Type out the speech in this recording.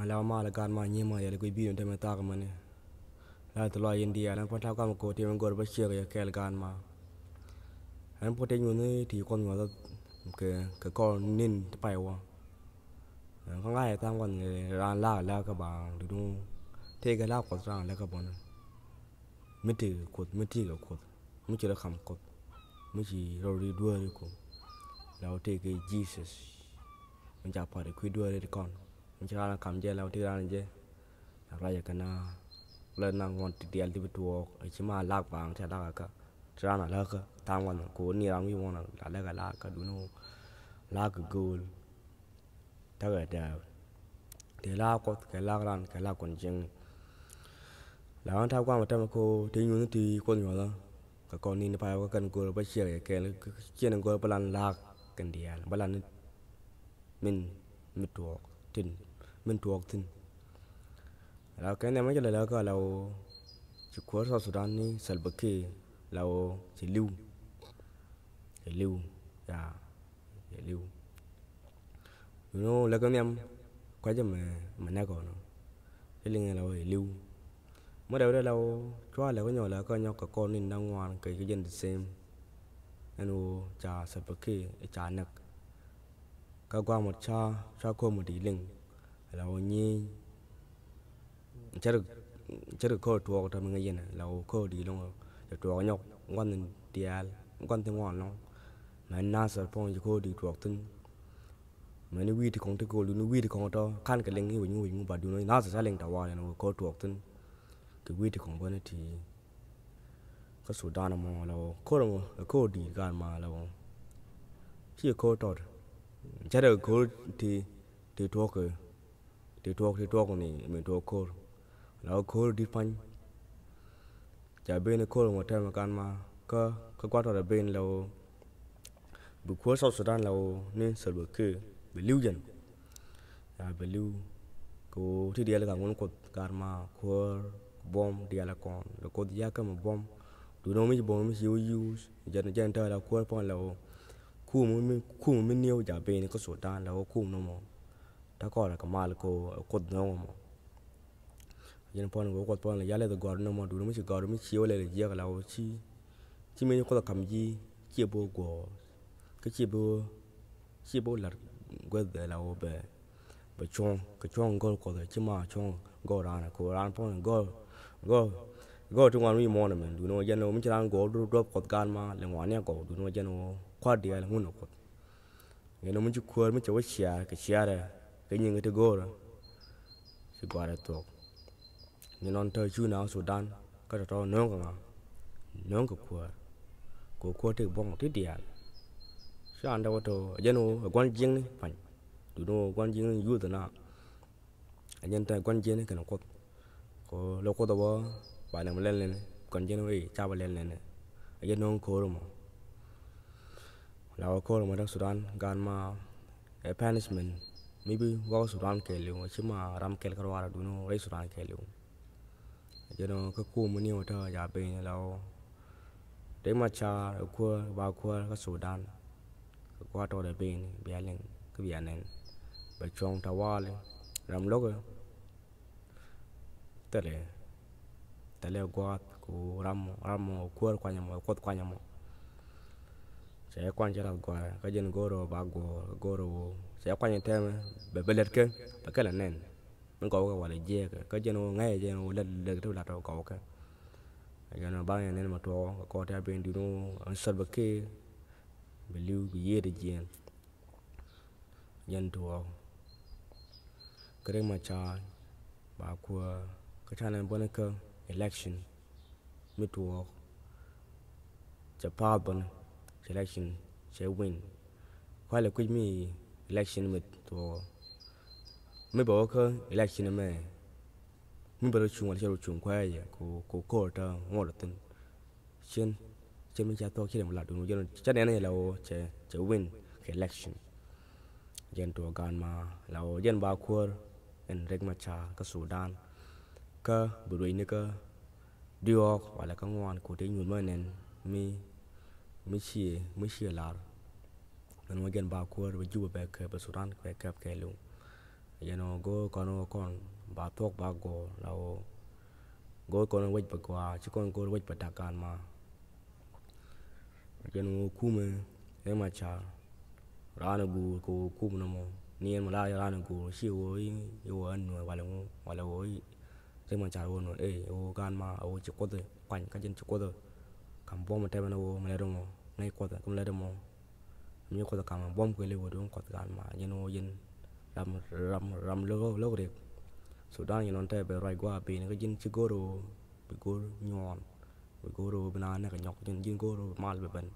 lao ma la gan ma nyima ya le bi no te ta ka mane la to lo India lan po ta ka ko te ngor ba che ya kel gan ma an po te nyu ne ti kon ngor ke ko nin pai wa ko ngai ta kon ran la ka ba du te ga la ko ran la ka bon mi ti ko mi ti ga ko mi ti la kham ko mi ti ro ri do ri ko la te ke Jesus mình chả phải để quy đua để con mình chỉ là cảm giác là thì ra như ra giờ cái na lên năng ngon thì tiền thì bị thua chỉ mà lạc vàng thì lạc cả ra là lạc cả thang ngon cố ni làm gì ngon là lạc cả đúng không lạc cái goal ta cái đó thì lạc có cái lạc ran cái lạc còn chừng là anh thao qua một trăm cô thì như thì con nhỏ đó cái con ni nó phải có cần goal bắt chia cái chia năng goal balan lạc cần đi balan mình thuộc tin mình thuộc tin là cái này mấy cái là cái là chỉ có sau Sudan ní Salva Kiir là chỉ lưu ya lưu là cái em quay cho mà nãy còn cái linh là lưu mới đầu đây là cho là cái nhỏ cái con nên đang ngoan cái dân xem anh cha Salva Kiir cha nè các qua một cha cô một tí linh là nhi chắc được cô tuột trong người này là cô đi luôn rồi tuột nhóc quan tiền quan tiếng ngon luôn mà na sợ phong cho cô đi tuột tin mà nếu vì thì không thể cô luôn vì thì không to khăn cái linh như bà đuôi na sợ linh tàu này nó cô tuột tin cái vì thì không bên thì có số đàn mà là cô đi gan mà là chỉ cô tuột chắc được cô thì tuột rồi thì tuột này mình tuột cô là cô đi phanh chả bên cô một thêm một can mà có quá là bên là bị cô sau Sudan là nên sợ bị kia bị lưu dần bị lưu cô thì dia là ngon cột can mà cô bom dia là con là cô dia cái mà bom tụi nó mới bom mới use dần tới là cô phong là khu mình nhiều chả bên có Sudan là khu nó mà đã có là cái mal cô cột nó mà dân phong của quạt phong là giá lên từ gò nó mà đủ nó mới chỉ gò nó mới chiếu lên là giá là chi mình có cầm gì chia bô của cái chia bô là quét để là về cái chong gò có thể chứ mà chong gò ra này của ran phong gò trong ngoài mình mòn này đủ nó dân nó mới chỉ ran gò drop cột gan mà là ngoài này gò đủ nó dân nó khoa địa là ngon cột cái nó mới chỉ khoa mới chỉ có xia này cái những cái gò rồi chỉ qua là tốt nhưng non thời chú nào Sudan có thể nướng cái của thì bông tí địa sao anh đâu to dân nó quan riêng này phải tụi nó quan riêng vui từ nào dân ta quan riêng này cái nó có lâu có đâu bài nào lên còn dân nó ấy cha lên này dân nó khổ rồi mà là khổ rồi mà đang Sudan gan mà punishment maybe vào Sudan kể luôn chứ mà ram kể cái đó là tụi nó lấy Sudan kể luôn cho nó cái khu mình nhiều thôi giả bên là để mà cha ở khu vào khu cái Sudan qua đó để bên bia lên cái bia này bị trông tàu lên làm lốc rồi tới đây qua khu ram khu qua nhà mà sẽ quan cho là qua cái dân goro ba goro sẽ quan như thế mà bị lật cái là nền nó có cái gọi là dê cái dân nó ngay dân nó lên cái là đâu có cái giờ nó bao nhiêu nên mà to có theo bên đi nó ăn sạch bậc kia bị lưu bị dê để dê dân thua cái đấy mà cha bà của cái thằng này bên cái election mới thuaจะพาบน election จะ win ควายเลยคุยมี election ไม่ตัวไม่บอกว่า election นะแม่ไม่บอกว่าchungอะไรจะchungควายอย่างกูโคตรงอเลยตึงเช่นไม่ใช่ตัวคิดมันหลักดูจนจะเนี่ยเราจะ win election ยันตัวการมาเรายันบาควอยันเร็กมาชาก็สูดานก็บริเวณนี้ก็ดีออกว่าแล้วก็งอนกูได้ยินเมื่อนั้นไม่เชื่อลามันว่ายันบาควอไปจู่ไปเคยไปสุดานไปเก็บแกลุง nó con bà thuốc bà go lao go con wait bà qua chứ con go wait bà đặc can mà nó kume em mà cha rana gu ko kum no mo ni ma la rana gu shi wo yo an no wala wo em mà cha wo no o gan ma o chi ko de kwan ka jin chi ko de kam bom te na wo ma le mo ngai ko de kum le mo mi ko de kam bom ko le wo don ko gan ma yen o yen ram lo de Sudan you non te be rai gua pe ne jin chi goro be gor nyon be goro bana ne ka nyok jin goro mal be ben